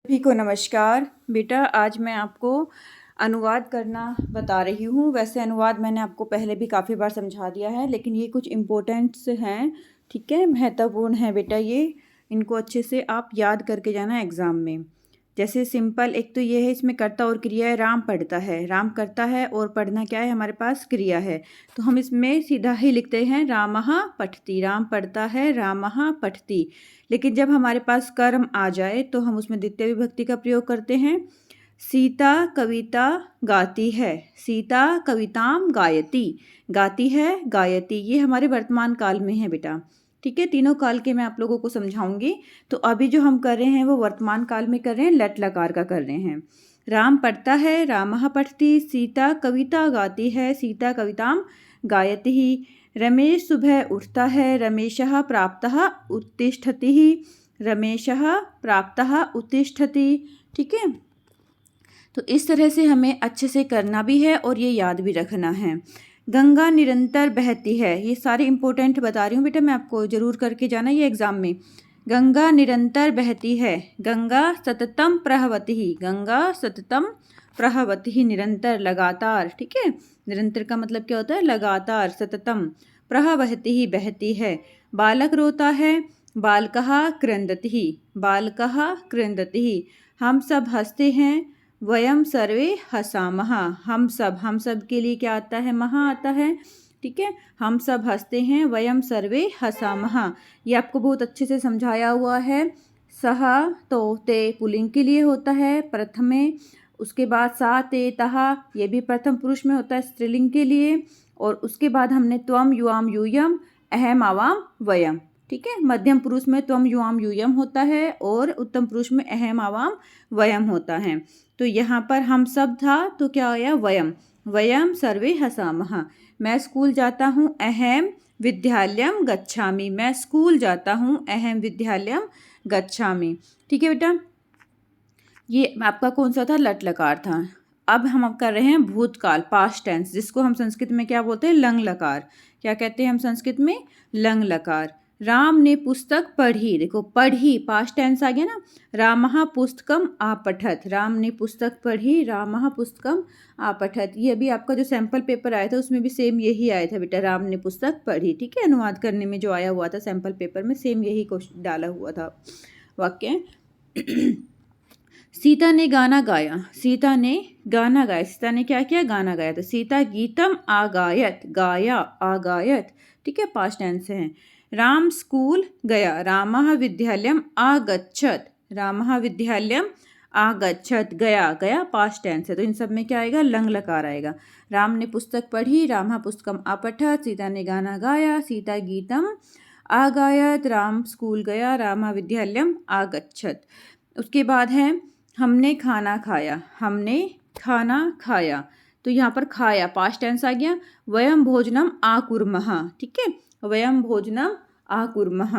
सभी को नमस्कार। बेटा आज मैं आपको अनुवाद करना बता रही हूँ। वैसे अनुवाद मैंने आपको पहले भी काफ़ी बार समझा दिया है, लेकिन ये कुछ इम्पोर्टेंट्स हैं, ठीक है, महत्वपूर्ण है बेटा ये। इनको अच्छे से आप याद करके जाना एग्ज़ाम में। जैसे सिंपल एक तो ये है, इसमें कर्ता और क्रिया है। राम पढ़ता है, राम करता है, और पढ़ना क्या है, हमारे पास क्रिया है। तो हम इसमें सीधा ही लिखते हैं रामः पठति। राम पढ़ता है, रामः पठति। लेकिन जब हमारे पास कर्म आ जाए तो हम उसमें द्वितीय विभक्ति का प्रयोग करते हैं। सीता कविता गाती है, सीता कविताम गायती। गाती है, गायती, ये हमारे वर्तमान काल में है बेटा, ठीक है। तीनों काल के मैं आप लोगों को समझाऊंगी। तो अभी जो हम कर रहे हैं वो वर्तमान काल में कर रहे हैं, लट लकार का कर रहे हैं। राम पढ़ता है, रामः पठति। सीता कविता गाती है, सीता कविताम गायति ही। रमेश सुबह उठता है, रमेशः प्राप्तः उत्तिष्ठति ही। रमेशः प्राप्तः उत्तिष्ठति, ठीक है। तो इस तरह से हमें अच्छे से करना भी है और ये याद भी रखना है। गंगा निरंतर बहती है, ये सारे इंपॉर्टेंट बता रही हूँ बेटा मैं आपको, ज़रूर करके जाना ये एग्ज़ाम में। गंगा निरंतर बहती है, गंगा सततम प्रवहति ही। गंगा सततम प्रवहति ही, निरंतर लगातार, ठीक है। निरंतर का मतलब क्या होता है, लगातार, सततम। प्रवहति ही, बहती है। बालक रोता है, बालकः क्रंदति ही। बालकः क्रंदति ही। हम सब हंसते हैं, वयम सर्वे हसामः। हम सब के लिए क्या आता है, महा आता है, ठीक है। हम सब हंसते हैं, वयम सर्वे हसामः, ये आपको बहुत अच्छे से समझाया हुआ है। सह तो ते पुल्लिंग के लिए होता है प्रथमे। उसके बाद सा ते तहा, ये भी प्रथम पुरुष में होता है स्त्रीलिंग के लिए। और उसके बाद हमने त्वम युवाम यूयम अहम आवाम वयम, ठीक है। मध्यम पुरुष में त्वम युवाम यूयम होता है और उत्तम पुरुष में अहम आवाम वयम होता है। तो यहाँ पर हम सब था तो क्या आया, वयम। वयम सर्वे हसामः। मैं स्कूल जाता हूँ, अहम विद्यालयम गच्छामि। मैं स्कूल जाता हूँ, अहम विद्यालयम गच्छामि, ठीक है बेटा। ये आपका कौन सा था, लट लकार था। अब हम कर रहे हैं भूतकाल, पास्ट टेंस, जिसको हम संस्कृत में क्या बोलते हैं, लंग लकार। क्या कहते हैं हम संस्कृत में, लंग लकार। राम ने पुस्तक पढ़ी, देखो पढ़ी पास्ट टेंस आ गया ना। रामः पुस्तकम आपठत, राम ने पुस्तक पढ़ी, रामः पुस्तकम आपठत। ये अभी आपका जो सैंपल पेपर आया था उसमें भी सेम यही आया था बेटा, राम ने पुस्तक पढ़ी, ठीक है। अनुवाद करने में जो आया हुआ था सैंपल पेपर में, सेम यही क्वेश्चन डाला हुआ था वाक्य। सीता ने गाना गाया, सीता ने गाना गाया, सीता ने क्या किया, गाना गाया। तो सीता गीतम आगायत, गाया आगायत, ठीक है, पास्ट टेंस है। राम स्कूल गया, रामः विद्यालयम आगच्छत, रामः विद्यालयम आगच्छत, गया, गया पास्ट टेंस है। तो इन सब में क्या आएगा, लंग लकार आएगा। राम ने पुस्तक पढ़ी, रामः पुस्तकम आपठत। सीता ने गाना गाया, सीता गीतम आगायत। राम स्कूल गया, रामः विद्यालयम आगच्छत। उसके बाद है हमने खाना खाया, हमने खाना खाया। तो यहाँ पर खाया पास्ट टेंस आ गया। वयम भोजनम आकुर्मः, ठीक है, वयम भोजनम आकुर्मः।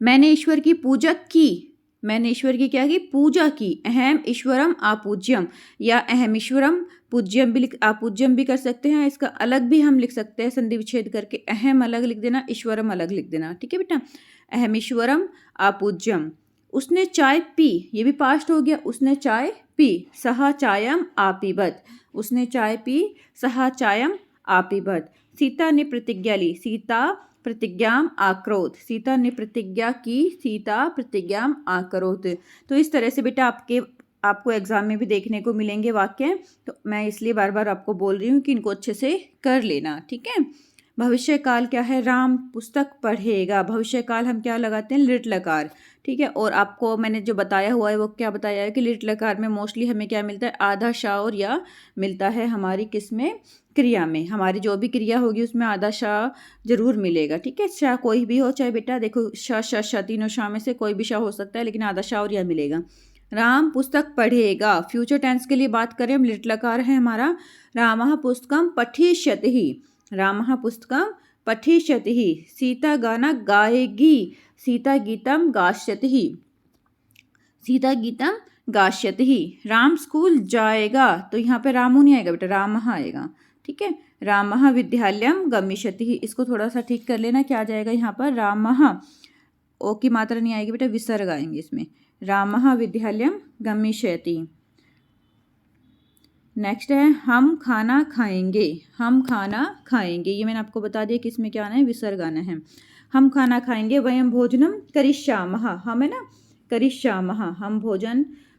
मैंने ईश्वर की पूजा की, मैंने ईश्वर की क्या की, पूजा की। अहम ईश्वरम आपूज्यम, या अहम ईश्वरम पूज्यम भी आपूज्यम भी कर सकते हैं। इसका अलग भी हम लिख सकते हैं, संधि विच्छेद करके अहम अलग लिख देना, ईश्वरम अलग लिख देना, ठीक है बेटा। अहम ईश्वरम आपूज्यम। उसने चाय पी, ये भी पास्ट हो गया, उसने चाय पी। सह चायम आपीबत, उसने चाय पी, सह चायम आपीबत। सीता ने प्रतिज्ञा ली, सीता प्रतिज्ञाम आक्रोत, सीता ने प्रतिज्ञा की, सीता प्रतिज्ञाम आक्रोत। तो इस तरह से बेटा आपको एग्जाम में भी देखने को मिलेंगे वाक्य। तो मैं इसलिए बार बार आपको बोल रही हूँ कि इनको अच्छे से कर लेना, ठीक है। भविष्य काल क्या है, राम पुस्तक पढ़ेगा। भविष्य काल हम क्या लगाते हैं, लिट लकार, ठीक है। और आपको मैंने जो बताया हुआ है वो क्या बताया है कि लिट लकार में मोस्टली हमें क्या मिलता है, आधा शाह और या मिलता है हमारी किस में, क्रिया में। हमारी जो भी क्रिया होगी उसमें आधा शाह जरूर मिलेगा, ठीक है। शाह कोई भी हो, चाहे बेटा देखो शाह तीनों शाह में से कोई भी शाह हो सकता है, लेकिन आधा शाह और या मिलेगा। राम पुस्तक पढ़ेगा, फ्यूचर टेंस के लिए बात करें हम, लिट लकार है हमारा। रामः पुस्तकम पठिष्यति ही, रामः पुस्तकम पठिष्यति ही। सीता गाना गाएगी, सीता गीतम गास्यति ही, सीता गीतम गास्यति ही। राम स्कूल जाएगा, तो यहाँ पे रामू नहीं आएगा बेटा, रामः आएगा, ठीक है। रामः विद्यालयम गमिष्यति ही, इसको थोड़ा सा ठीक कर लेना, क्या आ जाएगा यहाँ पर, रामः, ओ की मात्रा नहीं आएगी बेटा, विसर्ग आएंगे इसमें। रामः विद्यालयं गमिष्यति। नेक्स्ट है हम खाना खाएंगे। हम खाना खाएंगे, ये मैंने आपको बता दिया कि इसमें क्या आना है, विसर्ग आना है। हम खाना खाएंगे। वयं भोजनम करिष्यामः, हम है ना, करिष्यामः,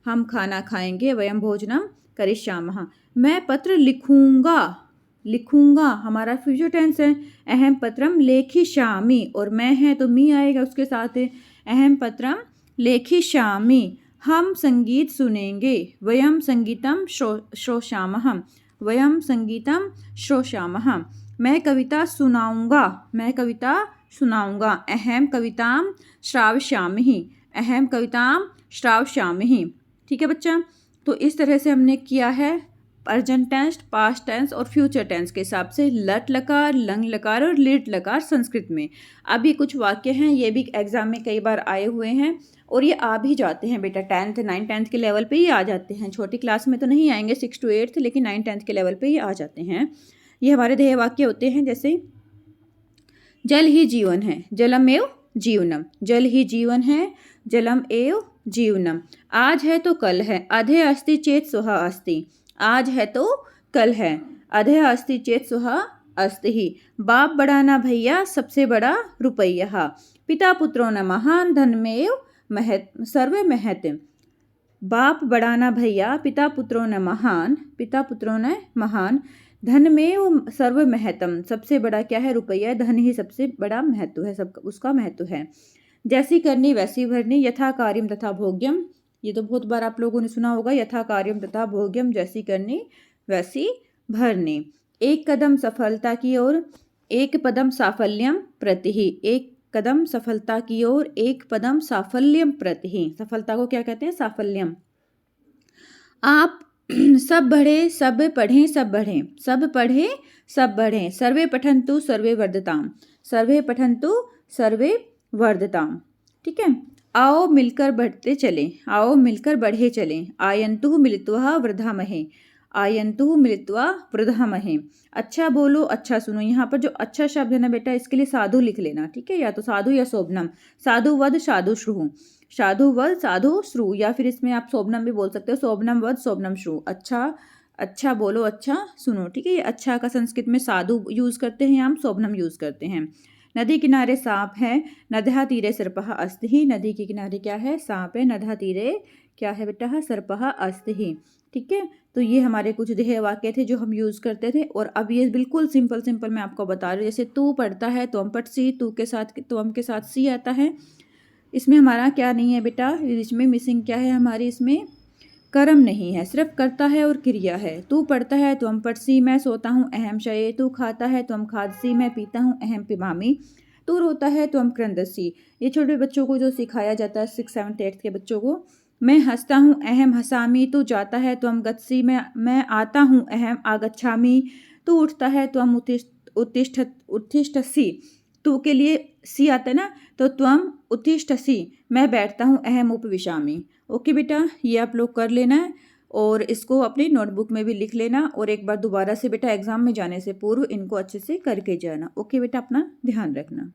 हम खाना खाएंगे। वयं भोजनम करिष्यामः। मैं पत्र लिखूंगा। लिखूंगा हमारा फ्यूचर टेंस है। अहम पत्रम लेखिष्यामि, और मैं है तो मी आएगा उसके साथ है। अहम पत्रम लेखिष्यामि। हम संगीत सुनेंगे। वयं संगीतम श्रोष्यामः। वयं संगीतम श्रोष्यामः। मैं कविता सुनाऊंगा। मैं कविता सुनाऊंगा। अहम कवितां श्रावयामि। अहम कवितां श्रावयामि। ठीक है बच्चा, तो इस तरह से हमने किया है प्रेजेंट टेंस, पास्ट टेंस और फ्यूचर टेंस के हिसाब से लट लकार, लंग लकार और लिट लकार संस्कृत में। अब ये कुछ वाक्य हैं, ये भी एग्जाम में कई बार आए हुए हैं और ये आ भी जाते हैं बेटा। 10th 9th 10th के लेवल पे ही आ जाते हैं। छोटी क्लास में तो नहीं आएंगे 6 to 8th, लेकिन 9th 10th के लेवल पे ही आ जाते हैं। ये हमारे ध्येय वाक्य होते हैं, जैसे जल ही जीवन है, जलमेव जीवनम। जल ही जीवन है, जलम एव जीवनम। आज है तो कल है, अधे अस्ति चेत सुहा अस्ति। आज है तो कल है, अधे अस्ति चेत सुहा अस्ति ही। बाप बड़ा ना भैया, सबसे बड़ा रुपया। पिता पुत्रो न महान, धनमेव महत सर्व महत। बाप बड़ा ना भैया, पिता पुत्रो न महान, पिता पुत्रो न महान, धन में सर्व महत्तम, सबसे बड़ा क्या है, रुपया। धन ही सबसे बड़ा महत्व है, सब उसका महत्व है। जैसी करनी वैसी भरनी, यथा कार्यम तथा भोग्यम। ये तो बहुत बार आप लोगों ने सुना होगा, यथा कार्यम तथा भोग्यम, जैसी करनी वैसी भरनी। एक कदम सफलता की ओर, एक पदम साफल्यम प्रति। एक कदम सफलता की ओर, एक पदम साफल्यम प्रति। सफलता को क्या कहते हैं, साफल्यम। आप सब बढ़े सब पढ़ें सब बढ़ें, सब पढ़े सब बढ़ें। सर्वे पठन्तु सर्वे वर्धताम, सर्वे पठन्तु सर्वे वर्धताम। ठीक है, आओ मिलकर बढ़ते चलें, आओ मिलकर बढ़े चलें। आयन्तु मिलित्वा वृद्धामहे, आयन्तु मिलित्वा वृद्धामहे। अच्छा बोलो अच्छा सुनो। यहाँ पर जो अच्छा शब्द है ना बेटा, इसके लिए साधु लिख लेना। ठीक है, या तो साधु या शोभनम। साधु वद साधु श्रुः, साधु वद साधु श्रु, या फिर इसमें आप शोभनम भी बोल सकते हो, शोभनम वद शोभनम श्रु। अच्छा अच्छा बोलो अच्छा सुनो। ठीक है, ये अच्छा का संस्कृत में साधु यूज़ करते हैं, हम शोभनम यूज़ करते हैं। नदी किनारे सांप है, नद्या तीरे सर्पः अस्ति। नदी के किनारे क्या है, सांप है। नद्या तीरे क्या है बेटा, सर्पः अस्ति। ठीक है, तो ये हमारे कुछ ध्येय वाक्य थे जो हम यूज़ करते थे। और अब ये बिल्कुल सिंपल सिंपल मैं आपको बता रही हूँ। जैसे तू पढ़ता है, तो हम पट सी, तू के साथ तो हम के साथ सी आता है। इसमें हमारा क्या नहीं है बेटा, इसमें मिसिंग क्या है हमारी, इसमें कर्म नहीं है, सिर्फ करता है और क्रिया है। तू पढ़ता है तो हम पढ़सी, मैं सोता हूँ अहम शये। तू खाता है तो हम खादसी, मैं पीता हूँ अहम पिबामी। तू रोता है तो हम क्रंदसी। ये छोटे बच्चों को जो सिखाया जाता है 6th 7th 8th के बच्चों को। मैं हंसता हूँ अहम हसामी। तू जाता है तो हम गत्सी, मैं आता हूँ अहम आगच्छामी। तू उठता है तो हम उत्तिष्ठसी। तू के लिए सी आता है ना, तो त्वम उत्तिष्ठसी, मैं बैठता हूँ अहम उपविशामि। ओके बेटा, ये आप लोग कर लेना है और इसको अपनी नोटबुक में भी लिख लेना। और एक बार दोबारा से बेटा एग्जाम में जाने से पूर्व इनको अच्छे से करके जाना। ओके बेटा, अपना ध्यान रखना।